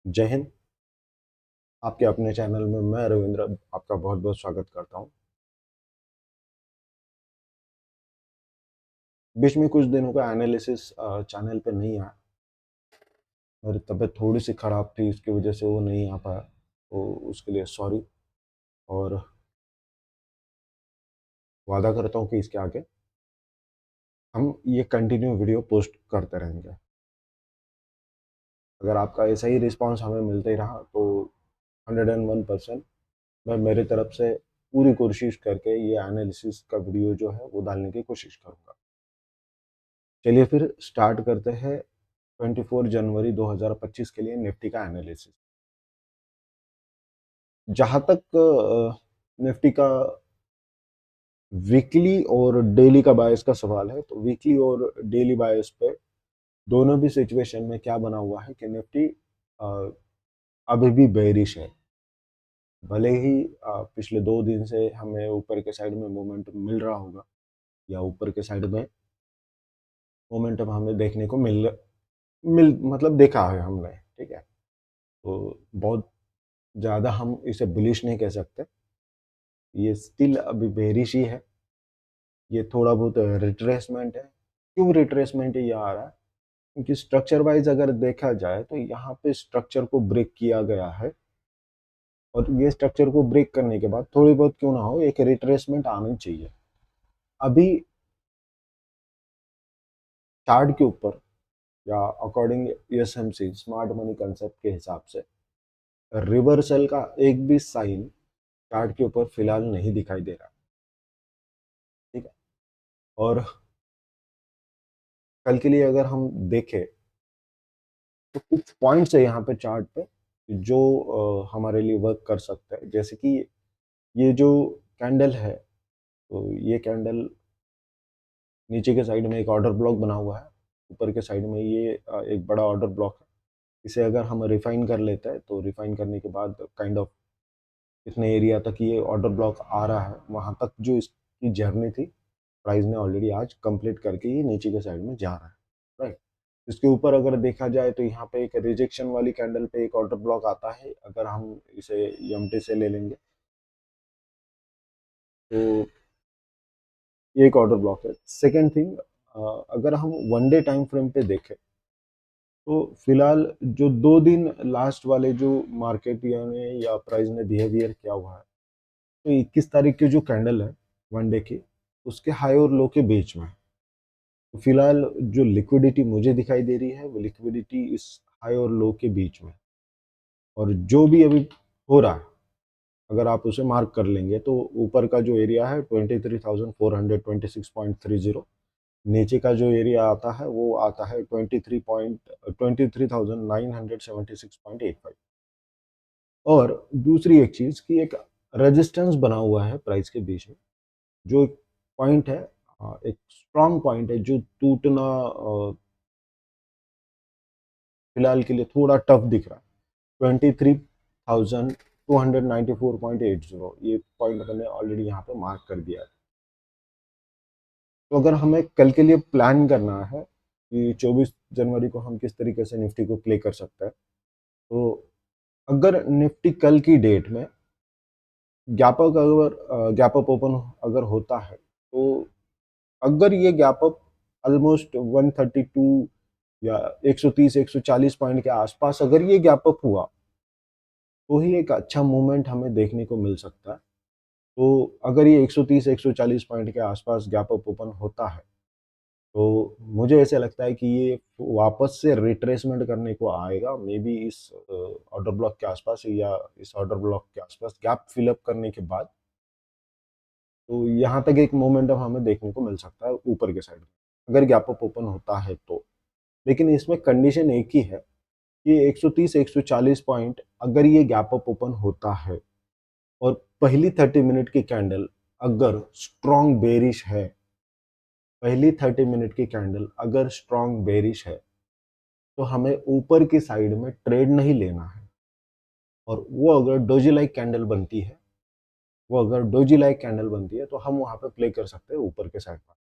जय हिंद। आपके अपने चैनल में मैं रविंद्र आपका बहुत बहुत स्वागत करता हूं। बीच में कुछ दिनों का एनालिसिस चैनल पे नहीं आया। मेरी तबीयत थोड़ी सी ख़राब थी, इसकी वजह से वो नहीं आ पाया, तो उसके लिए सॉरी। और वादा करता हूं कि इसके आगे हम ये कंटिन्यू वीडियो पोस्ट करते रहेंगे। अगर आपका ऐसा ही रिस्पांस हमें मिलते ही रहा तो 101% मैं मेरी तरफ से पूरी कोशिश करके ये एनालिसिस का वीडियो जो है वो डालने की कोशिश करूँगा। चलिए फिर स्टार्ट करते हैं 24 जनवरी 2025 के लिए निफ्टी का एनालिसिस। जहां तक निफ्टी का वीकली और डेली का बायस का सवाल है, तो वीकली और डेली बायस पे दोनों भी सिचुएशन में क्या बना हुआ है कि निफ्टी अ, अभी भी बेरिश है। भले ही पिछले 2 दिन से हमें ऊपर के साइड में मोमेंटम मिल रहा होगा, या ऊपर के साइड में मोमेंटम हमें देखने को मिल मिल मतलब देखा है हमने, ठीक है। तो बहुत ज़्यादा हम इसे बुलिश नहीं कह सकते, ये स्टिल अभी बेरिश ही है। ये थोड़ा बहुत रिट्रेसमेंट है। क्यों रिट्रेसमेंट ये आ रहा है? क्योंकि स्ट्रक्चर वाइज अगर देखा जाए तो यहाँ पे स्ट्रक्चर को ब्रेक किया गया है, और ये स्ट्रक्चर को ब्रेक करने के बाद थोड़ी बहुत क्यों ना हो एक रिट्रेसमेंट आनी चाहिए। अभी चार्ट के ऊपर या according SMC smart money concept के हिसाब से रिवर्सल का एक भी साइन चार्ट के ऊपर फिलहाल नहीं दिखाई दे रहा, ठीक है। और कल के लिए अगर हम देखें तो कुछ पॉइंट्स है यहाँ पे चार्ट पे जो हमारे लिए वर्क कर सकता है। जैसे कि ये जो कैंडल है, तो ये कैंडल नीचे के साइड में एक ऑर्डर ब्लॉक बना हुआ है, ऊपर के साइड में ये एक बड़ा ऑर्डर ब्लॉक है। इसे अगर हम रिफाइन कर लेते हैं तो रिफाइन करने के बाद काइंड ऑफ इतने एरिया तक ये ऑर्डर ब्लॉक आ रहा है, वहां तक जो इसकी जर्नी थी प्राइस ने ऑलरेडी आज कंप्लीट करके ये नीचे के साइड में जा रहा है, राइट। इसके ऊपर अगर देखा जाए तो यहाँ पे एक रिजेक्शन वाली कैंडल पे एक ऑर्डर ब्लॉक आता है। अगर हम इसे एमटी से ले लेंगे तो ये एक ऑर्डर ब्लॉक है। सेकेंड थिंग, अगर हम वन डे टाइम फ्रेम पे देखें तो फिलहाल जो 2 दिन लास्ट वाले जो मार्केट यानी या प्राइस ने बिहेवियर किया हुआ है, तो 21 तारीख की जो कैंडल है वन डे की, उसके हाई और लो के बीच में है। तो फिलहाल जो लिक्विडिटी मुझे दिखाई दे रही है वो लिक्विडिटी इस हाई और लो के बीच में, और जो भी अभी हो रहा है अगर आप उसे मार्क कर लेंगे तो ऊपर का जो एरिया है 23,426.30, नीचे का जो एरिया आता है वो आता है 23,976.85। और दूसरी एक चीज कि एक रेजिस्टेंस बना हुआ है प्राइस के बीच में, जो एक पॉइंट है, एक स्ट्रांग पॉइंट है जो टूटना फिलहाल के लिए थोड़ा टफ दिख रहा है। 23,294.80 ये पॉइंट मैंने ऑलरेडी यहाँ पे मार्क कर दिया है। तो अगर हमें कल के लिए प्लान करना है कि 24 जनवरी को हम किस तरीके से निफ्टी को प्ले कर सकते हैं, तो अगर निफ्टी कल की डेट में गैप अप ओपन अगर होता है, तो अगर ये गैप अप ऑलमोस्ट 132 या 130 140 पॉइंट के आसपास अगर ये गैप अप हुआ तो ही एक अच्छा मूवमेंट हमें देखने को मिल सकता है। तो अगर ये 130 140 पॉइंट के आसपास गैप अप ओपन होता है तो मुझे ऐसे लगता है कि ये वापस से रिट्रेसमेंट करने को आएगा, मे बी इस ऑर्डर ब्लॉक के आसपास या इस ऑर्डर ब्लॉक के आसपास गैप फिलअप करने के बाद। तो यहाँ तक एक मोमेंटम हमें देखने को मिल सकता है ऊपर के साइड में अगर गैप अप ओपन होता है तो। लेकिन इसमें कंडीशन एक ही है कि 130 140 पॉइंट अगर ये गैप अप ओपन होता है और पहली 30 मिनट की कैंडल अगर स्ट्रॉन्ग बेरिश है, पहली 30 मिनट की कैंडल अगर स्ट्रॉन्ग बेरिश है, तो हमें ऊपर की साइड में ट्रेड नहीं लेना है। और वो अगर डोजी लाइक कैंडल बनती है, वो अगर डोजी लाइक कैंडल बनती है तो हम वहां पे प्ले कर सकते हैं ऊपर के साइड पर।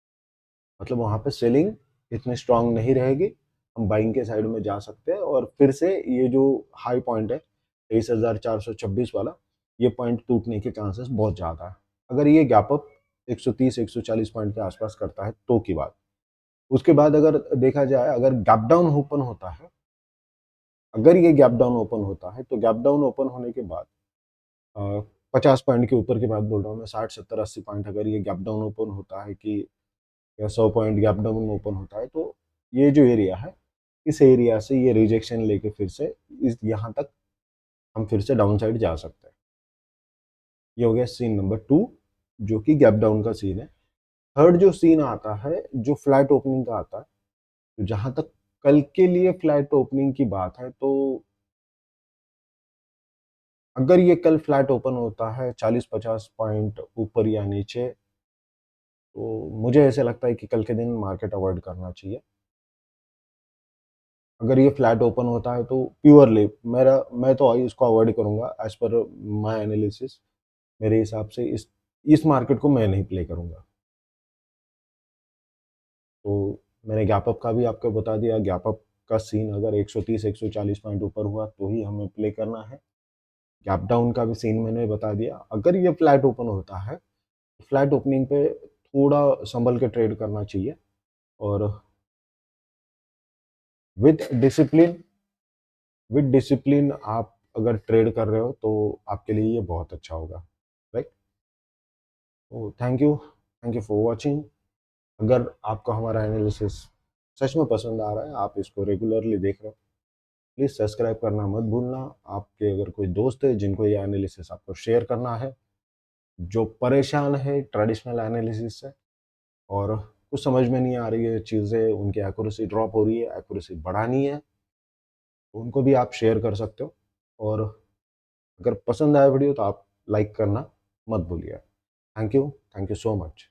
मतलब वहां पे सेलिंग इतनी स्ट्रांग नहीं रहेगी, हम बाइंग के साइड में जा सकते हैं और फिर से ये जो हाई पॉइंट है 23,426 वाला, ये पॉइंट टूटने के चांसेस बहुत ज़्यादा है। अगर ये गैप अप 130-140 पॉइंट के आसपास करता है तो की बात। उसके बाद अगर देखा जाए, अगर गैप डाउन ओपन होता है, अगर ये गैप डाउन ओपन होता है तो गैप डाउन ओपन होने के बाद 50 पॉइंट के ऊपर की बात बोल रहा हूँ मैं, 60, 70, 80 पॉइंट अगर ये गैप डाउन ओपन होता है कि या 100 पॉइंट गैप डाउन ओपन होता है, तो ये जो एरिया है, इस एरिया से ये रिजेक्शन लेके फिर से इस यहाँ तक हम फिर से डाउन साइड जा सकते हैं। ये हो गया सीन नंबर 2, जो कि गैप डाउन का सीन है। थर्ड जो सीन आता है, जो फ्लैट ओपनिंग का आता है, तो जहां तक कल के लिए फ्लैट ओपनिंग की बात है, तो अगर ये कल फ्लैट ओपन होता है 40-50 पॉइंट ऊपर या नीचे, तो मुझे ऐसे लगता है कि कल के दिन मार्केट अवॉइड करना चाहिए। अगर ये फ्लैट ओपन होता है तो प्योरली मैं तो इसको अवॉइड करूंगा एज पर माय एनालिसिस। मेरे हिसाब से इस मार्केट को मैं नहीं प्ले करूंगा। तो मैंने गैप अप का भी आपको बता दिया। गैप अप का सीन अगर 130-140 पॉइंट ऊपर हुआ तो ही हमें प्ले करना है। गैप डाउन का भी सीन मैंने बता दिया। अगर ये फ्लैट ओपन होता है, फ्लैट ओपनिंग पे थोड़ा संभल के ट्रेड करना चाहिए और विद डिसिप्लिन विद डिसिप्लिन आप अगर ट्रेड कर रहे हो तो आपके लिए ये बहुत अच्छा होगा, राइट। तो थैंक यू फॉर वॉचिंग। अगर आपको हमारा एनालिसिस सच में पसंद आ रहा है, आप इसको रेगुलरली देख रहे हो, प्लीज़ सब्सक्राइब करना मत भूलना। आपके अगर कोई दोस्त है जिनको ये एनालिसिस आपको शेयर करना है, जो परेशान है ट्रेडिशनल एनालिसिस से और कुछ समझ में नहीं आ रही है चीज़ें, उनकी एक्यूरेसी ड्रॉप हो रही है, एक्यूरेसी बढ़ानी है, तो उनको भी आप शेयर कर सकते हो। और अगर पसंद आया वीडियो तो आप लाइक करना मत भूलिए। Thank you so much.